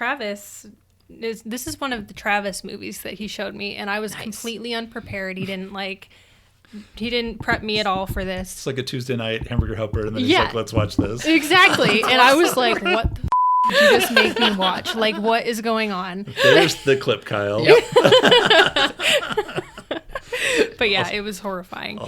Travis, this is one of the Travis movies that he showed me, and I was completely unprepared. He didn't prep me at all for this. It's like a Tuesday night hamburger helper, and then he's like, let's watch this. Exactly. And I was like, what the did you just make me watch? Like, what is going on? There's the clip, Kyle. Yep. But yeah, it was horrifying.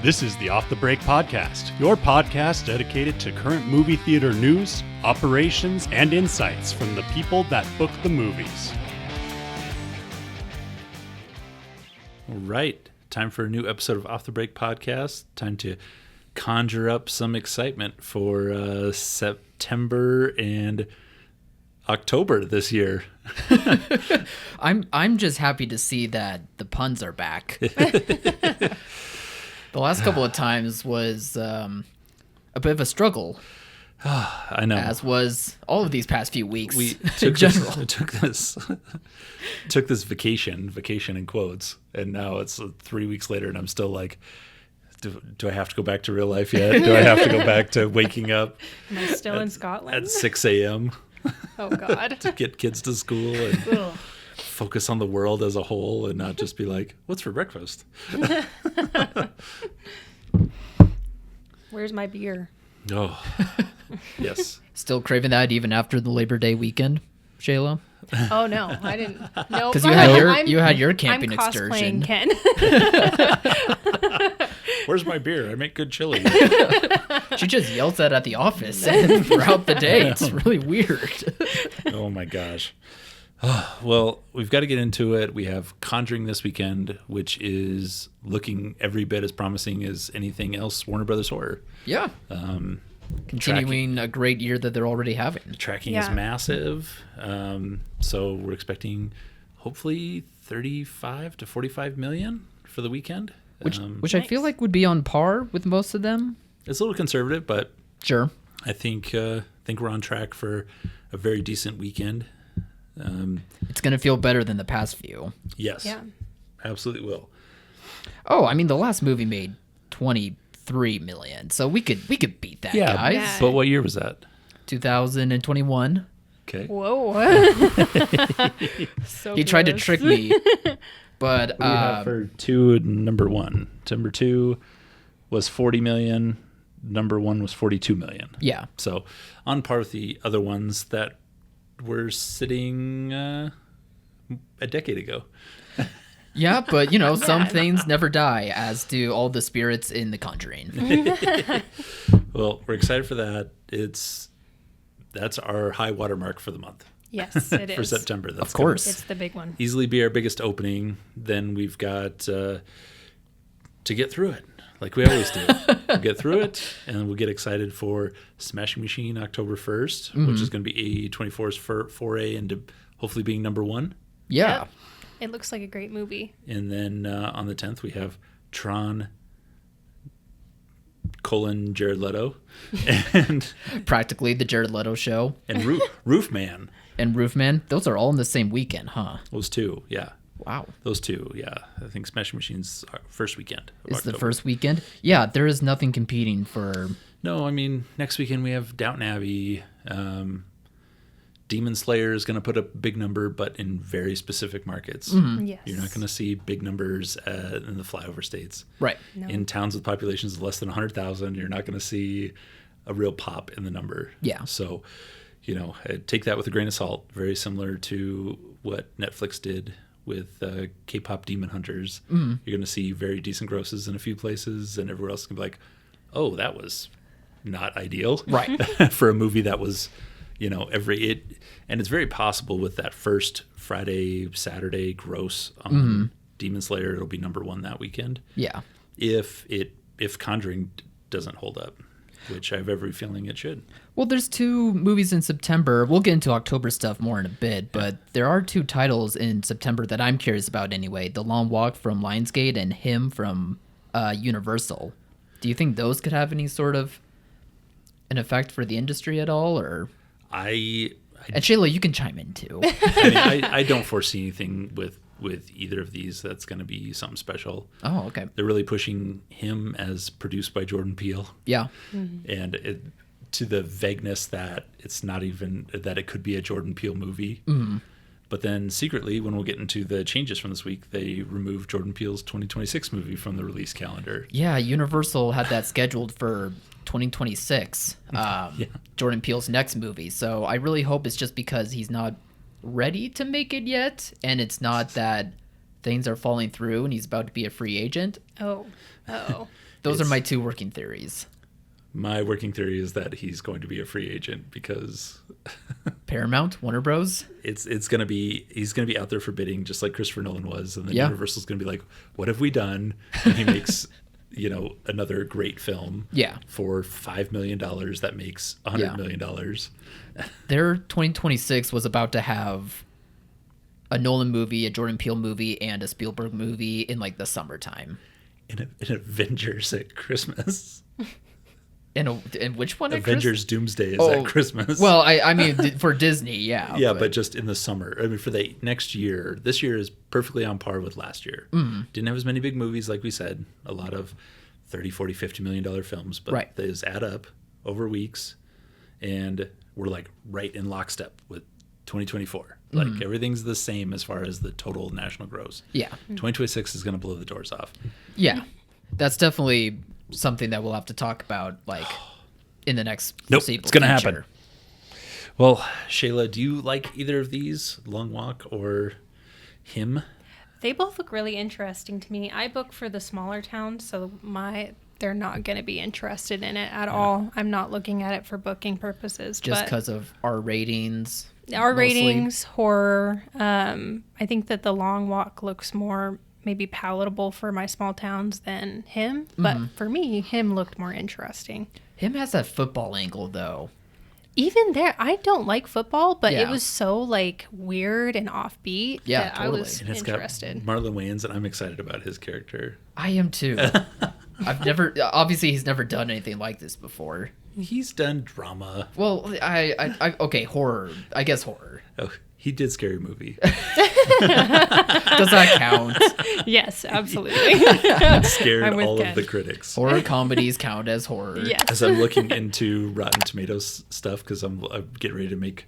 This is the Off the Break Podcast, your podcast dedicated to current movie theater news, operations, and insights from the people that book the movies. All right. Time for a new episode of Off the Break Podcast. Time to conjure up some excitement for September and October this year. I'm just happy to see that the puns are back. The last couple of times was a bit of a struggle. I know. As was all of these past few weeks. We in general. took this vacation in quotes, and now it's 3 weeks later, and I'm still like, do I have to go back to real life yet? Do I have to go back to waking up? Am I still in Scotland? At 6 a.m. Oh, God. to get kids to school and focus on the world as a whole and not just be like, what's for breakfast? Where's my beer? Oh, yes. Still craving that even after the Labor Day weekend, Shayla? Oh, no. I didn't. No. Because you had your camping excursion. Ken. Where's my beer? I make good chili. She just yells that at the office and throughout the day. It's really weird. Oh, my gosh. Well, we've got to get into it. We have Conjuring this weekend, which is looking every bit as promising as anything else Warner Brothers horror. Yeah. Continuing a great year that they're already having. The tracking is massive. So we're expecting hopefully 35 to 45 million for the weekend. Which nice. I feel like would be on par with most of them. It's a little conservative, but Sure. I think we're on track for a very decent weekend. It's going to feel better than the past few. Yes. Yeah. Absolutely will. Oh, I mean, the last movie made 23 million, so we could beat that, guys. Yeah. But what year was that? 2021. Okay. Whoa. So He tried to close. trick me, but What do you have for number one? Number two was 40 million. Number one was 42 million. yeah. So on par with the other ones that were sitting a decade ago. Yeah, but, some things never die, as do all the spirits in The Conjuring. Well, we're excited for that. That's our high water mark for the month. Yes, it is. For September. That's Of course. It's the big one. easily be our biggest opening. Then we've got to get through it, like we always do. We'll get through it, and we'll get excited for Smashing Machine October 1st, which is going to be A24's foray into hopefully being number one. Yeah. Yep. It looks like a great movie. And then on the 10th, we have Tron, Jared Leto, and Practically the Jared Leto show. and Roof Man. And Roofman. Those are all in the same weekend, huh? Those two, yeah. Wow. Those two, yeah. I think Smashing Machine's our first weekend. Of It's the October. first weekend? Yeah, there is nothing competing for... No, I mean, next weekend we have Downton Abbey. Demon Slayer is going to put a big number, but in very specific markets. Yes. You're not going to see big numbers in the flyover states. Right. No. In towns with populations of less than 100,000, you're not going to see a real pop in the number. Yeah. So, take that with a grain of salt. Very similar to what Netflix did with K-pop Demon Hunters. You're going to see very decent grosses in a few places, and everywhere else can be like, oh, that was not ideal. Right. For a movie that was, and it's very possible with that first Friday, Saturday gross on Demon Slayer, it'll be number one that weekend. Yeah. If Conjuring doesn't hold up, which I have every feeling it should. Well, there's 2 movies in September. We'll get into October stuff more in a bit, but there are 2 titles in September that I'm curious about anyway. The Long Walk from Lionsgate and Him from Universal. Do you think those could have any sort of an effect for the industry at all? Or And Shayla, you can chime in too. I don't foresee anything with either of these that's going to be something special. Oh, okay. They're really pushing Him as produced by Jordan Peele. Yeah. And to the vagueness that it's not even that it could be a Jordan Peele movie. But then secretly, when we'll get into the changes from this week, they removed Jordan Peele's 2026 movie from the release calendar. Yeah, Universal had that scheduled for 2026, Jordan Peele's next movie. So I really hope it's just because he's not ready to make it yet, and it's not that things are falling through and he's about to be a free agent. Oh. Those are my two working theories. My working theory is that he's going to be a free agent because Paramount, Warner Bros. He's going to be out there for bidding just like Christopher Nolan was, and then Yeah. Universal's going to be like, what have we done? And he makes another great film for $5 million that makes $100 million. Their 2026 was about to have a Nolan movie, a Jordan Peele movie, and a Spielberg movie in like the summertime. In Avengers at Christmas. And which one? Avengers Doomsday is at Christmas. Well, I mean, for Disney, yeah. Yeah, but just in the summer. I mean, for the next year, this year is perfectly on par with last year. Didn't have as many big movies, like we said. A lot of $30, $40, $50 million films, but those add up over weeks, and we're like right in lockstep with 2024. Like everything's the same as far as the total national gross. Yeah. 2026 is going to blow the doors off. Yeah. That's definitely something that we'll have to talk about, like, in the next foreseeable it's going to happen. Well, Shayla, do you like either of these, Long Walk or Him? They both look really interesting to me. I book for the smaller towns, so they're not going to be interested in it at all. I'm not looking at it for booking purposes. Just because of our ratings? Our ratings, horror. I think that the Long Walk looks more maybe palatable for my small towns than Him. But for me, Him looked more interesting. Him has that football angle, though. Even there, I don't like football, but it was so like weird and offbeat that totally. I was interested. Got Marlon Wayans, and I'm excited about his character. I am too. Obviously he's never done anything like this before. He's done drama. Well, okay, horror. I guess horror. Oh, he did Scary Movie. Does that count? Yes, absolutely. Scared all of the critics. Horror comedies count as horror. Yes. As I'm looking into Rotten Tomatoes stuff, because I'm getting ready to make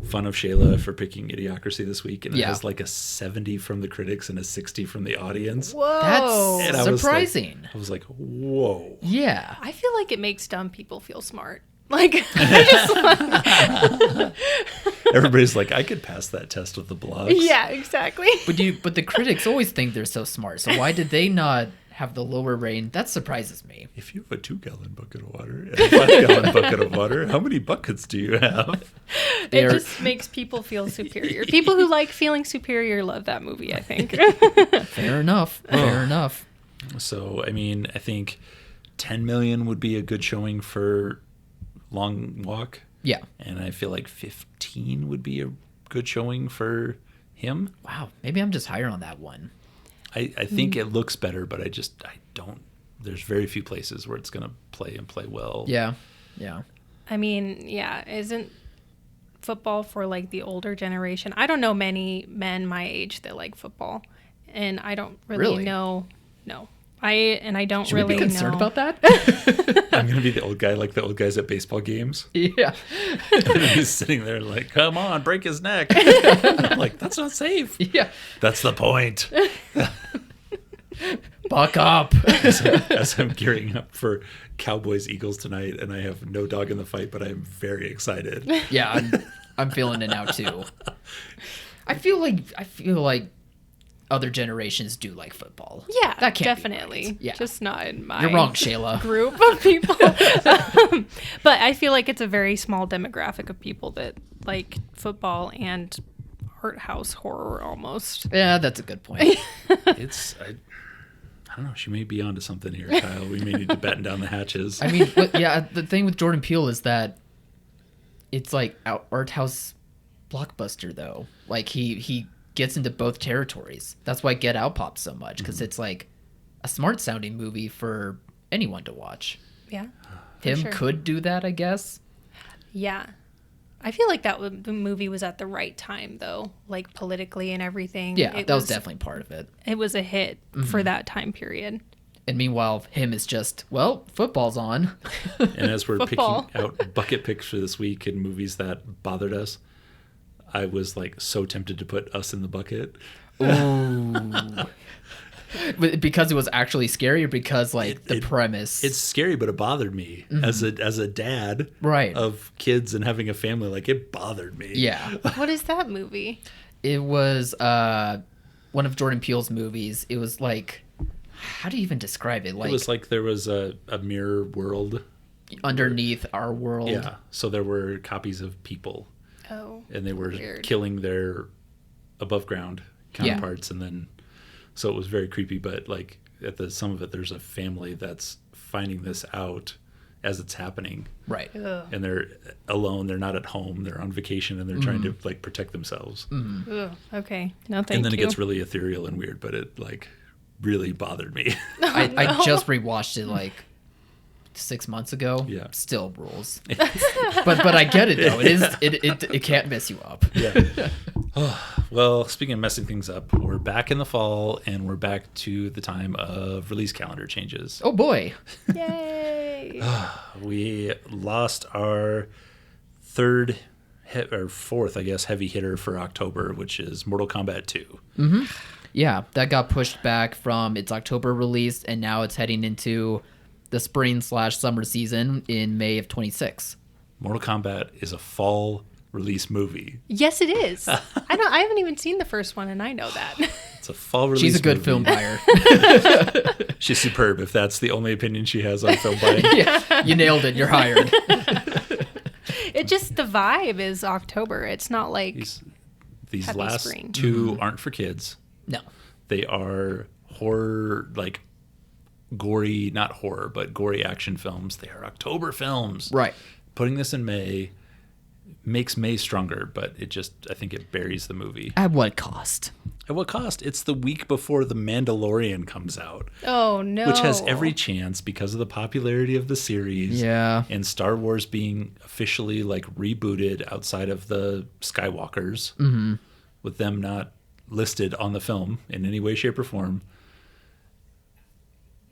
fun of Shayla for picking Idiocracy this week, and it has like a 70 from the critics and a 60 from the audience. Whoa. That's surprising. I was like, whoa. Yeah. I feel like it makes dumb people feel smart. Like, I just everybody's like, I could pass that test with the blogs. Yeah, exactly. But the critics always think they're so smart. So why did they not have the lower rating? That surprises me. If you have a 2-gallon bucket of water and a 5-gallon bucket of water, how many buckets do you have? It just makes people feel superior. People who like feeling superior love that movie, I think. Fair enough. Fair enough. So, I mean, I think 10 million would be a good showing for Long Walk. Yeah. And I feel like 15 would be a good showing for Him. Wow. Maybe I'm just higher on that one. I think it looks better, but I don't. There's very few places where it's going to play well. Yeah. Yeah. I mean, yeah, isn't football for like the older generation? I don't know many men my age that like football, and I don't really know. No. I don't Should really we be concerned know. about that? I'm going to be the old guy, like the old guys at baseball games. Yeah. And he's sitting there like, come on, break his neck. I'm like, that's not safe. Yeah. That's the point. Buck up. As I'm gearing up for Cowboys Eagles tonight, and I have no dog in the fight, but I'm very excited. Yeah, I'm feeling it now too. I feel like other generations do like football. Yeah, that can't definitely. Be right. Yeah, just not in my You're wrong, Shayla. Group of people. But I feel like it's a very small demographic of people that like football and art house horror almost. Yeah, that's a good point. I don't know. She may be onto something here, Kyle. We may need to batten down the hatches. I mean, the thing with Jordan Peele is that it's like art house blockbuster, though. Like he gets into both territories. That's why Get Out pops so much, because it's like a smart sounding movie for anyone to watch. Yeah. Him sure. could do that, I guess. Yeah. I feel like the movie was at the right time, though, like politically and everything. Yeah, that was definitely part of it. It was a hit for that time period. And meanwhile, him is just, well, football's on. And as we're Football. picking out bucket picks for this week in movies that bothered us, I was like so tempted to put Us in the bucket. Ooh. Because it was actually scary, or because the premise? It's scary, but it bothered me as a dad of kids and having a family. Like, it bothered me. Yeah. What is that movie? It was one of Jordan Peele's movies. It was like, how do you even describe it? Like, it was like there was a mirror world underneath our world. Yeah. So there were copies of people. Oh. And they were weird. killing their above ground counterparts, and then so it was very creepy. But like at the some of it, there's a family that's finding this out as it's happening, right? Ugh. And they're alone. They're not at home. They're on vacation, and they're trying to like protect themselves. Ugh. Okay, no, thank you. And then it gets really ethereal and weird, but it like really bothered me. I just rewatched it like 6 months ago. Yeah, still rules. but I get it though. It can't mess you up. Yeah. Well, speaking of messing things up, we're back in the fall, and we're back to the time of release calendar changes. Oh boy! Yay! We lost our fourth, I guess, heavy hitter for October, which is Mortal Kombat 2. Mm-hmm. Yeah, that got pushed back from its October release, and now it's heading into the spring/summer season in May of 26. Mortal Kombat is a fall release movie. Yes, it is. I haven't even seen the first one, and I know that. It's a fall release. She's a good movie. film buyer. She's superb. If that's the only opinion she has on film buying. Yeah, you nailed it. You're hired. It just, the vibe is October. It's not like these last spring. two aren't for kids. No, they are horror, like gory, not horror, but gory action films. They are October films. Right. Putting this in May makes May stronger, but I think it buries the movie. At what cost? At what cost? It's the week before The Mandalorian comes out. Oh, no. Which has every chance because of the popularity of the series. Yeah. And Star Wars being officially like rebooted outside of the Skywalkers, with them not listed on the film in any way, shape, or form.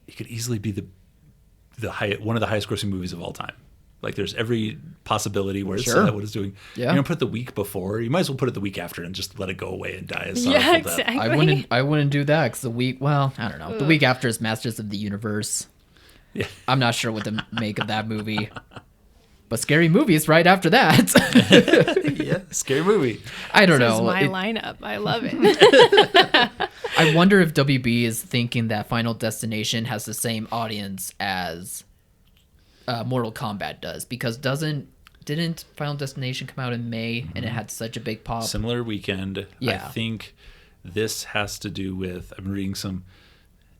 It could easily be one of the highest grossing movies of all time. Like, there's every possibility where it's what it's doing. Yeah. You don't put it the week before. You might as well put it the week after and just let it go away and die a sorrowful Yeah, death. exactly. I wouldn't do that because I don't know. The week after is Masters of the Universe. Yeah. I'm not sure what to make of that movie. But Scary Movie's right after that. Yeah, scary movie. I don't This know. is my lineup. I love it. I wonder if WB is thinking that Final Destination has the same audience as Mortal Kombat does, because didn't Final Destination come out in May and it had such a big pop? Similar weekend. Yeah. I think this has to do with, I'm reading some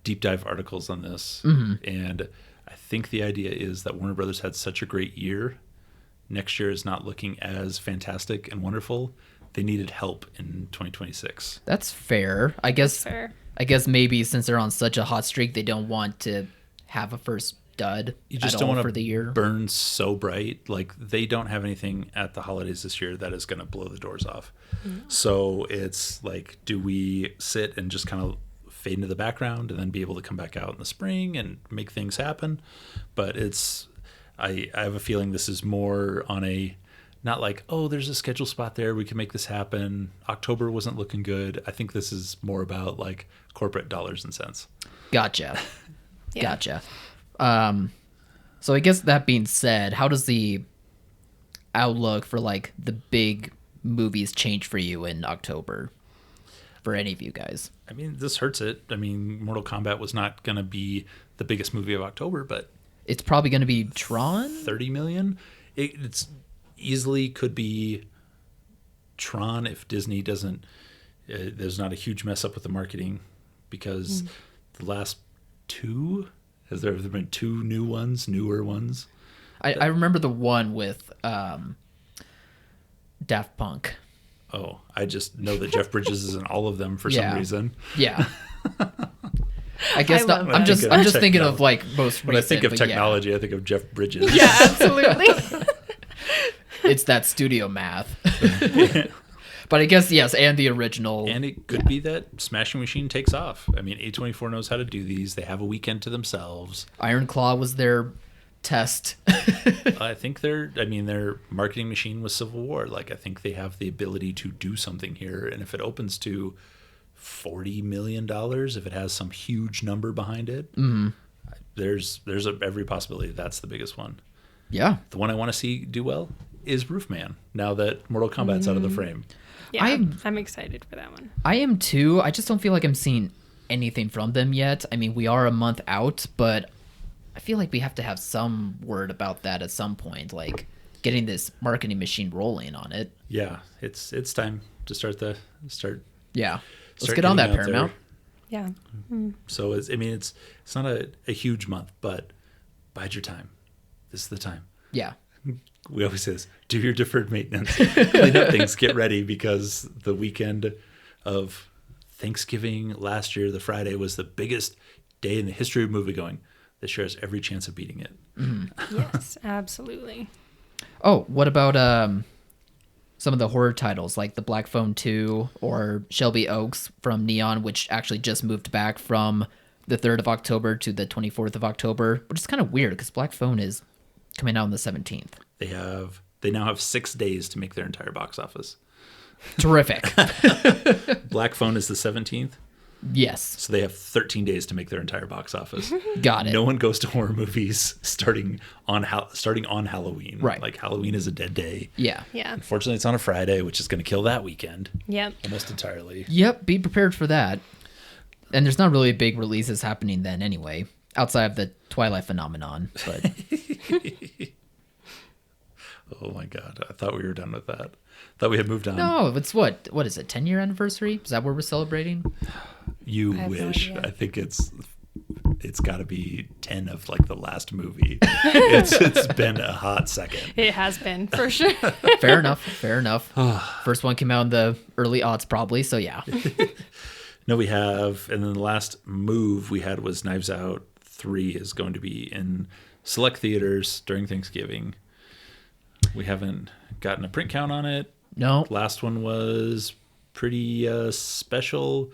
deep dive articles on this, and I think the idea is that Warner Brothers had such a great year. Next year is not looking as fantastic and wonderful. They needed help in 2026. That's fair. I guess maybe since they're on such a hot streak, they don't want to have a first dud. You just at don't all want for the year. to burn so bright. Like, they don't have anything at the holidays this year that is going to blow the doors off. So it's like, do we sit and just kind of fade into the background and then be able to come back out in the spring and make things happen? But I have a feeling this is more on a, not like, oh, there's a schedule spot there, we can make this happen. October wasn't looking good. I think this is more about like corporate dollars and cents. Gotcha. Yeah. Gotcha. So I guess that being said, how does the outlook for like the big movies change for you in October? For any of you guys? I mean, this hurts it. I mean, Mortal Kombat was not going to be the biggest movie of October, but it's probably going to be Tron. 30 million. It's easily could be Tron if Disney doesn't. There's not a huge mess up with the marketing, because the last two. Has there been two newer ones? I remember the one with Daft Punk. Oh, I just know that Jeff Bridges is in all of them for some reason. Yeah. I guess I'm just thinking of like most. When I think of technology, I think of Jeff Bridges. Yeah, absolutely. It's that studio math. But I guess, yes, and the original. And it could be that Smashing Machine takes off. I mean, A24 knows how to do these. They have a weekend to themselves. Iron Claw was their test. I think their marketing machine was Civil War. Like, I think they have the ability to do something here. And if it opens to $40 million, if it has some huge number behind it, there's every possibility that's the biggest one. Yeah. The one I want to see do well is Roofman, now that Mortal Kombat's out of the frame. Yeah, I'm excited for that one. I am too. I just don't feel like I'm seeing anything from them yet. I mean, we are a month out, but I feel like we have to have some word about that at some point, like getting this marketing machine rolling on it. Yeah, it's time to start. Yeah. Let's Start get on that, getting out Paramount. Yeah. So it's not a huge month, but bide your time. This is the time. Yeah. We always say this: do your deferred maintenance, clean up things, get ready, because the weekend of Thanksgiving last year, the Friday, was the biggest day in the history of moviegoing. This year has every chance of beating it. Yes, absolutely. Oh, what about some of the horror titles like The Black Phone 2 or Shelby Oaks from Neon, which actually just moved back from the 3rd of October to the 24th of October, which is kind of weird because Black Phone is coming out on the 17th. They now have 6 days to make their entire box office. Terrific. Black Phone is the 17th. Yes. So they have 13 days to make their entire box office. Got it. No one goes to horror movies starting on Halloween. Right. Like, Halloween is a dead day. Yeah. Yeah. Unfortunately, it's on a Friday, which is going to kill that weekend. Yep. Almost entirely. Yep. Be prepared for that. And there's not really big releases happening then anyway, outside of the Twilight phenomenon. But Oh my God. I thought we were done with that. Thought we had moved on. no, it's what is it? 10-year anniversary? Is that what we're celebrating? You have no wish. idea. I think it's got to be 10 of like the last movie. It's been a hot second. It has been, for sure. Fair enough. Fair enough. First one came out in the early aughts probably, so yeah. No, we have. And then the last move we had was Knives Out 3 is going to be in select theaters during Thanksgiving. We haven't gotten a print count on it. No. Last one was pretty special.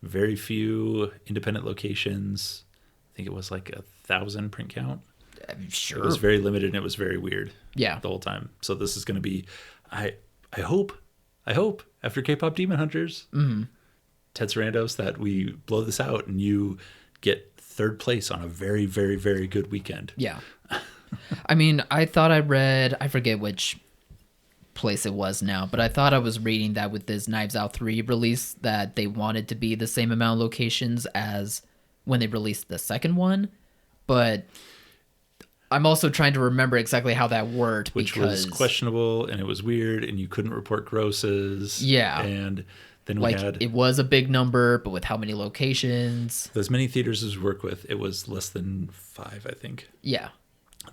Very few independent locations. I think it was like 1,000 print count. Sure. It was very limited and it was very weird. Yeah. The whole time. So this is going to be, I hope after K-pop Demon Hunters, Ted Sarandos, that we blow this out and you get 3rd place on a very, very, very good weekend. Yeah. I mean, I thought I read, I forget which place it was now, but I thought I was reading that with this Knives Out 3 release that they wanted to be the same amount of locations as when they released the second one. But I'm also trying to remember exactly how that worked, Which because was questionable and it was weird and you couldn't report grosses. Yeah. And then we like had it was a big number, but with how many locations? as many theaters as we work with, it was less than 5, I think, Yeah.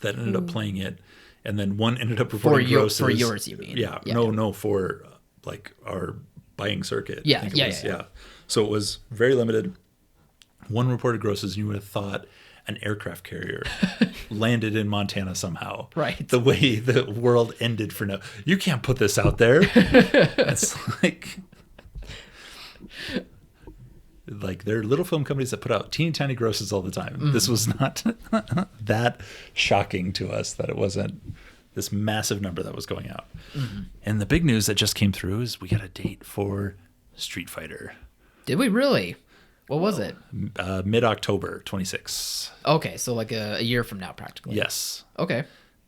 that ended up playing it. And then one ended up reporting grosses. For yours, you mean? Yeah. No, for like our buying circuit. Yeah, I think it yeah, was, yeah. So it was very limited. One reported grosses, and you would have thought an aircraft carrier landed in Montana somehow. Right. The way the world ended for now. You can't put this out there. It's like there are little film companies that put out teeny tiny grosses all the time. This was not that shocking to us that it wasn't this massive number that was going out. And the big news that just came through is we got a date for Street Fighter. Did we really? What was it? Mid-October 26. Okay, so like a year from now, practically. Yes. Okay.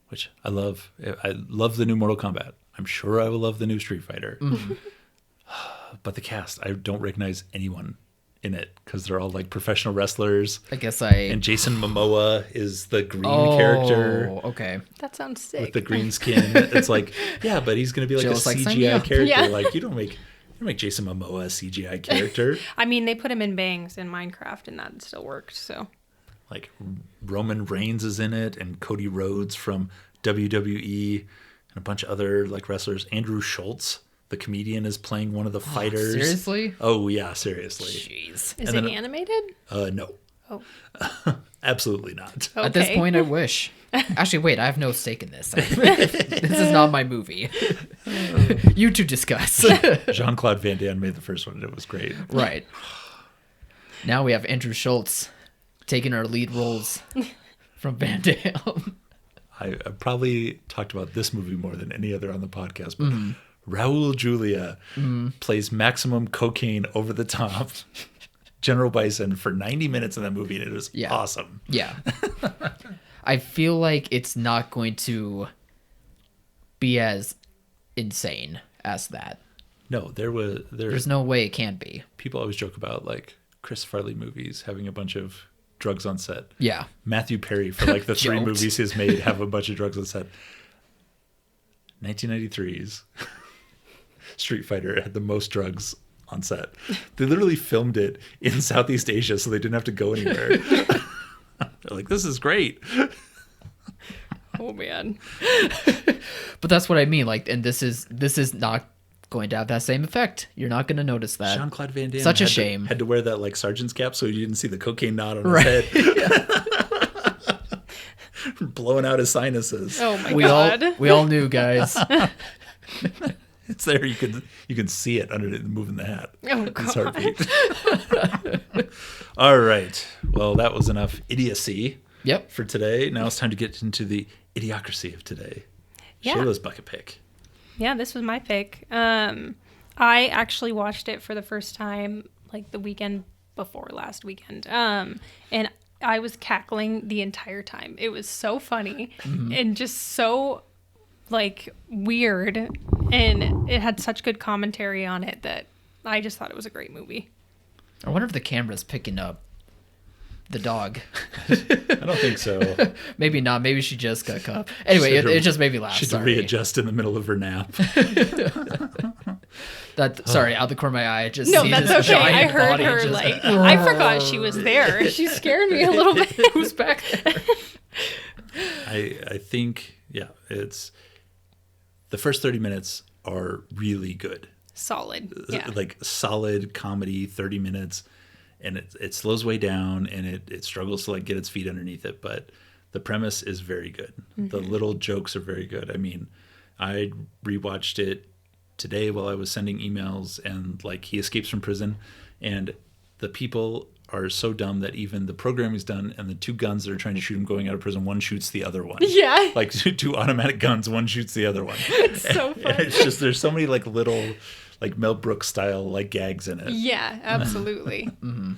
Which I love. I love the new Mortal Kombat. I'm sure I will love the new Street Fighter. But the cast, I don't recognize anyone in it because they're all like professional wrestlers. I guess And Jason Momoa is the green character Okay. That sounds sick. with the green skin. It's like, yeah, but he's going to be like Jill's a like, sign me CGI up. character. Yeah. Like you don't make Jason Momoa a CGI character. I mean, they put him in bangs in Minecraft, and that still worked. So Like Roman Reigns is in it, and Cody Rhodes from WWE, and a bunch of other like wrestlers. Andrew Schultz, the comedian, is playing one of the fighters. Seriously? Oh yeah, seriously. Jeez. is And it then- animated? No, Oh. Absolutely not. Okay. At this point, I wish. Actually, wait, I have no stake in this. This is not my movie. You two discuss. Jean-Claude Van Damme made the first one, and it was great. Right. Now we have Andrew Schultz taking our lead roles from Van Damme. I probably talked about this movie more than any other on the podcast, but Raul Julia plays maximum cocaine over the top General Bison for 90 minutes in that movie, and it was awesome. Yeah. I feel like it's not going to be as insane as that. No, there's no way it can be. People always joke about like Chris Farley movies having a bunch of drugs on set. Yeah. Matthew Perry, for like the 3 movies he's made, have a bunch of drugs on set. 1993's Street Fighter had the most drugs on set. They literally filmed it in Southeast Asia, so they didn't have to go anywhere. They're like, this is great. Oh man. But that's what I mean. Like, and this is not going to have that same effect. You're not going to notice that. Jean-Claude Van Damme Such a shame. Had to wear that like sergeant's cap so you didn't see the cocaine knot on his head. Blowing out his sinuses. Oh my god. We all knew, guys. It's there. You can see it under it moving the hat. Oh His god. heartbeat. All right. Well, that was enough idiocy Yep. for today. Now it's time to get into the idiocracy of today. Yeah. Shayla's bucket pick. Yeah, this was my pick. I actually watched it for the first time like the weekend before last weekend. And I was cackling the entire time. It was so funny and just so like weird, and it had such good commentary on it that I just thought it was a great movie. I wonder if the camera's picking up the dog. I don't think so. Maybe not. Maybe she just got caught. Anyway, it just made me laugh. She had to readjust in the middle of her nap. Sorry, out the corner of my eye, I just No, see that's this okay. I giant heard body her just- like I forgot she was there. She scared me a little bit. Who's back there? I think, it's the first 30 minutes are really good. Solid. Yeah. Like solid comedy, 30 minutes, and it slows way down, and it struggles to like get its feet underneath it, but the premise is very good. The little jokes are very good. I mean, I rewatched it today while I was sending emails, and like he escapes from prison, and the people are so dumb that even the program is done, and the 2 guns that are trying to shoot him going out of prison, one shoots the other one. Yeah. Like 2 automatic guns, one shoots the other one. It's so And funny. it's just, there's so many like little like Mel Brooks style like gags in it. Yeah, absolutely. And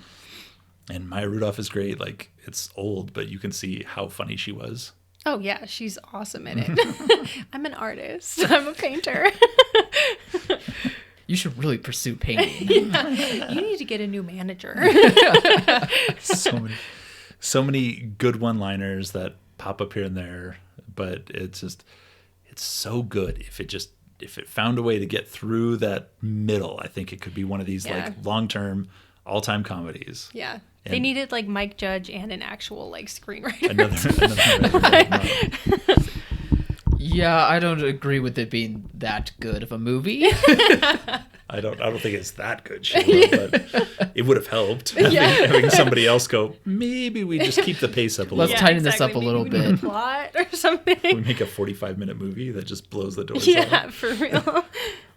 Maya Rudolph is great. Like, it's old, but you can see how funny she was. Oh yeah, she's awesome in it. I'm an artist. I'm a painter. You should really pursue painting. You need to get a new manager. So many good one-liners that pop up here and there, but it's so good. If it found a way to get through that middle, I think it could be one of these like long-term, all-time comedies. Yeah. They needed like Mike Judge and an actual like screenwriter. Another Yeah, I don't agree with it being that good of a movie. I don't think it's that good, Shayla, but it would have helped having somebody else go, maybe we just keep the pace up a Let's little. tighten this up a Maybe little we need a bit. plot or something. We make a 45-minute movie that just blows the doors Yeah, off. for real.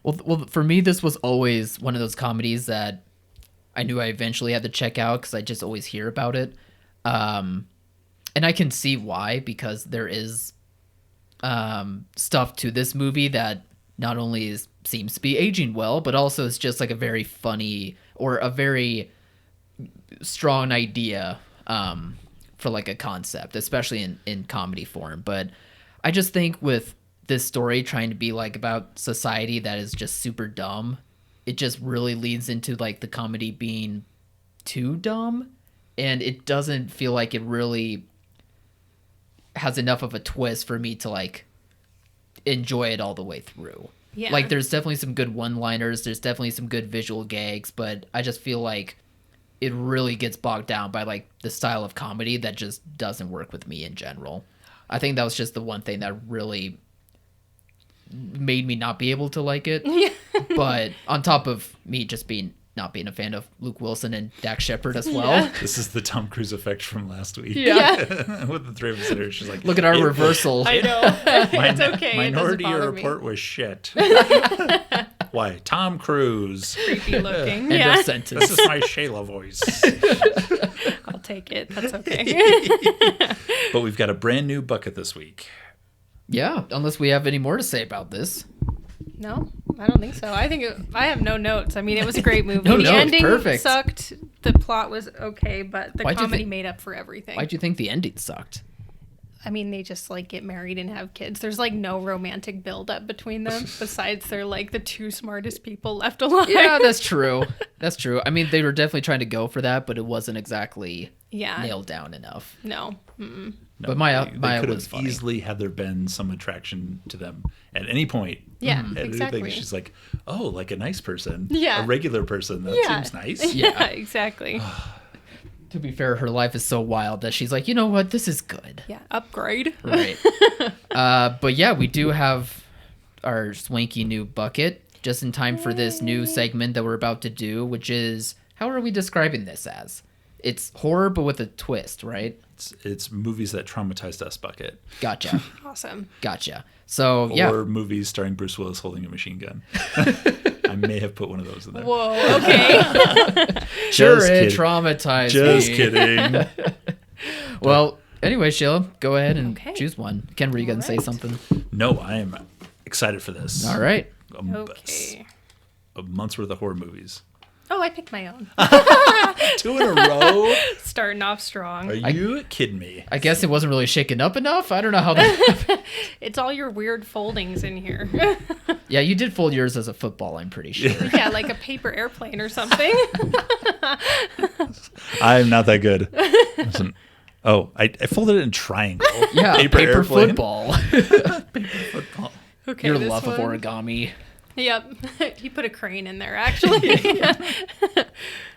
Well, for me, this was always one of those comedies that I knew I eventually had to check out because I just always hear about it. And I can see why, because there is stuff to this movie that not only seems to be aging well, but also is just like a very funny or a very strong idea for like a concept, especially in comedy form. But I just think with this story trying to be like about society that is just super dumb, it just really leads into like the comedy being too dumb, and it doesn't feel like it really has enough of a twist for me to like enjoy it all the way through. Yeah. Like there's definitely some good one-liners, there's definitely some good visual gags, but I just feel like it really gets bogged down by like the style of comedy that just doesn't work with me in general. I think that was just the one thing that really made me not be able to like it. Yeah. But on top of me just being not being a fan of Luke Wilson and Dak Shepard as well. This is the Tom Cruise effect from last week. Yeah. With the three of us there, she's like, Look at our reversal. I know. It's okay. Minority it doesn't Report me. was shit. Why? Tom Cruise. Creepy looking. End Yeah. of sentence. This is my Shayla voice. I'll take it. That's okay. But we've got a brand new bucket this week. Yeah, unless we have any more to say about this. No, I don't think so. I have no notes. I mean, it was a great movie. No the notes, ending perfect. sucked. The plot was okay, but the Why'd you comedy think- made up for everything. Why'd you think the ending sucked? I mean, they just like get married and have kids. There's like no romantic buildup between them besides they're like the two smartest people left alive. Yeah, that's true. That's true. I mean, they were definitely trying to go for that, but it wasn't exactly nailed down enough. No. Mm-mm. But Maya they could was have funny. easily had there been some attraction to them at any point. Yeah, And exactly. she's like, oh, like a nice person. Yeah. A regular person. That Yeah. seems nice. Yeah, exactly. To be fair, her life is so wild that she's like, you know what, this is good. Yeah, upgrade. Right. But yeah, we do have our swanky new bucket just in time for this new segment that we're about to do, which is, how are we describing this as? It's horror, but with a twist, right? It's movies that traumatized us bucket. Gotcha. Awesome. Gotcha. So, yeah. Or movies starring Bruce Willis holding a machine gun. I may have put one of those in there. Whoa, okay. Sure, Just it kidding. traumatized Just me. kidding. Well, anyway, Shayla, go ahead and Okay. choose one. Ken, were you going to say Alright. something? No, I am excited for this. All right. Okay. A month's worth of horror movies. Oh, I picked my own. 2 in a row? Starting off strong. Are you kidding me? I guess it wasn't really shaken up enough. I don't know how that... It's all your weird foldings in here. Yeah, you did fold yours as a football, I'm pretty sure. Yeah, like a paper airplane or something. I'm not that good. Listen, I folded it in triangle. Yeah, paper airplane. football. Football. Okay, Your this love of one. origami. Yep. He put a crane in there, actually.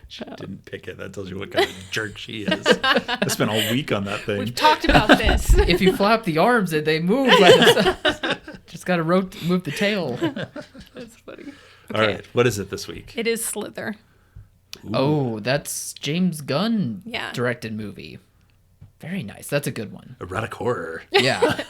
She didn't pick it. That tells you what kind of jerk she is. I spent all week on that thing. We've talked about this. If you flap the arms, they move. Just got to move the tail. That's funny. All right. What is it this week? It is Slither. Oh, that's James Gunn Yeah. movie. Very nice. That's a good one. Erotic horror. Yeah.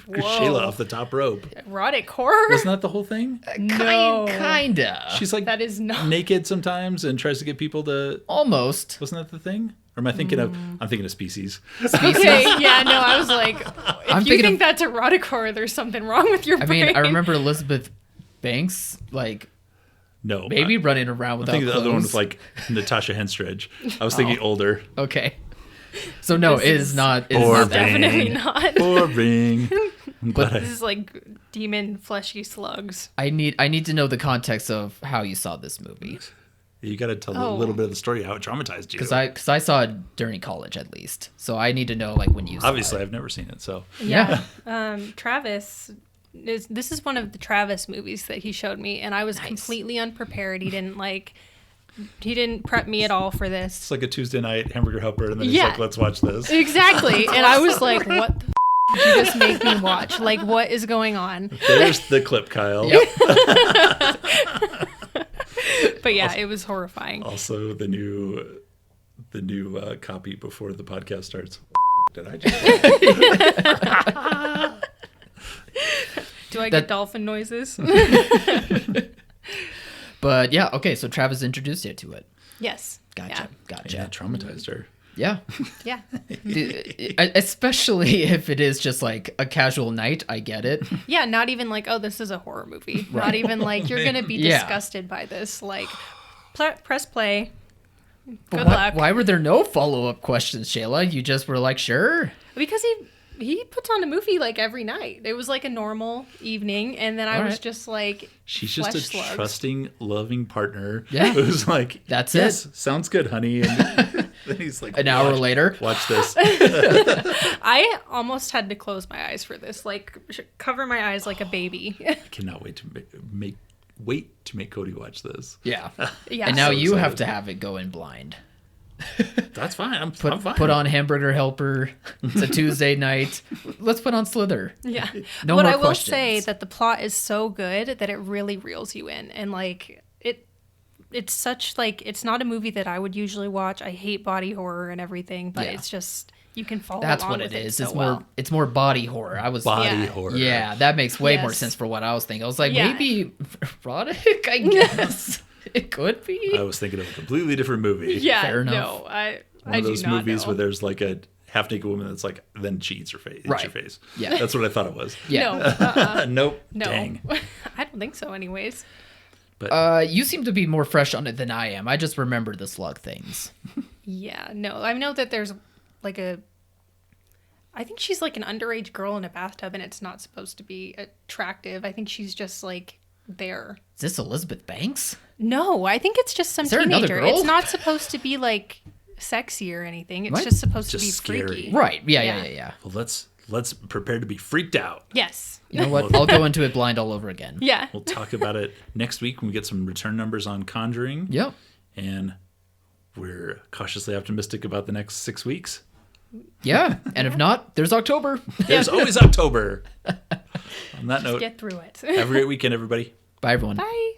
Shayla off the top rope. Erotic horror? Wasn't that the whole thing? No. Kinda. She's like That is not. naked sometimes and tries to get people to. Almost. Wasn't that the thing? Or am I thinking of? I'm thinking of Species. Okay, yeah, no, I was like, if I'm you thinking think of- that's erotic horror, there's something wrong with your I brain. mean, I remember Elizabeth Banks, like, No. maybe running around I without think the clothes. other one was like Natasha Henstridge. I was thinking older. Okay. So no, This it is is not. It is Or not that. Definitely not. Boring. I'm glad This is like demon fleshy slugs. I need to know the context of how you saw this movie you got to tell a Oh. little bit of the story how it traumatized you. because I saw it during college at least, so I need to know like when you saw Obviously, it. I've never seen it, so Yeah. Travis this is one of the Travis movies that he showed me, and I was completely unprepared. He didn't prep me at all for this. it's like a Tuesday night hamburger helper, and then he's Yeah. like, "Let's watch this." Exactly. And I was like, what the did you just make me watch? Like, what is going on? There's the clip, Kyle. Yep. But yeah, it was horrifying. Also, the new copy before the podcast starts. Did I just? Do I That- get dolphin noises? But yeah, okay. So Travis introduced you to it. Yes. Gotcha. Yeah, Gotcha. traumatized her. Yeah. Yeah. Especially if it is just like a casual night. I get it. Yeah, not even like, oh, this is a horror movie. Not even like, you're going to be Yeah. disgusted by this. Like, press play. But Good why, luck. why were there no follow-up questions, Shayla? You just were like, sure. Because he puts on a movie like every night. It was like a normal evening, and then I was Alright. just like, She's just flesh a slugs. trusting, loving partner. Yeah. Who's like, That's yes, it. Sounds good, honey. And then he's like, An hour later. watch this. I almost had to close my eyes for this, like cover my eyes like a baby. Cannot wait to make Cody watch this. Yeah. Yeah. And now So you excited. have to have it go in blind. That's fine. I'm Put fine. on Hamburger Helper. It's a Tuesday night. Let's put on Slither. Yeah. No But more I will say questions. that the plot is so good that it really reels you in, and like it's such like it's not a movie that I would usually watch. I hate body horror and everything, but it's just you can follow That's along what with it is. so It's well. more it's more body horror. Body horror. Yeah, that makes way more Yes. sense for what I was thinking. I was like, Yeah. maybe erotic, I guess. It could be. I was thinking of a completely different movie. Yeah, Fair enough. no, I One of those do not movies know. where there's like a half naked woman that's like then she eats her face. Right. Your face. Yeah. That's what I thought it was. Yeah. Nope. No, Dang. I don't think so. Anyways, You seem to be more fresh on it than I am. I just remember the slug things. yeah, no, I know that there's like I think she's like an underage girl in a bathtub, and it's not supposed to be attractive. I think she's just like there. Is this Elizabeth Banks? No, I think it's just some Is there another teenager. girl? It's not supposed to be like sexy or anything. It's What? just supposed to Just be scary. freaky. Right. Yeah. Yeah. Well, let's prepare to be freaked out. Yes. You know what? I'll go into it blind all over again. Yeah. We'll talk about it next week when we get some return numbers on Conjuring. Yep. And we're cautiously optimistic about the next 6 weeks. Yeah. And if not, there's October. There's always October. On that note, Get through it. have a great weekend, everybody. Bye, everyone. Bye.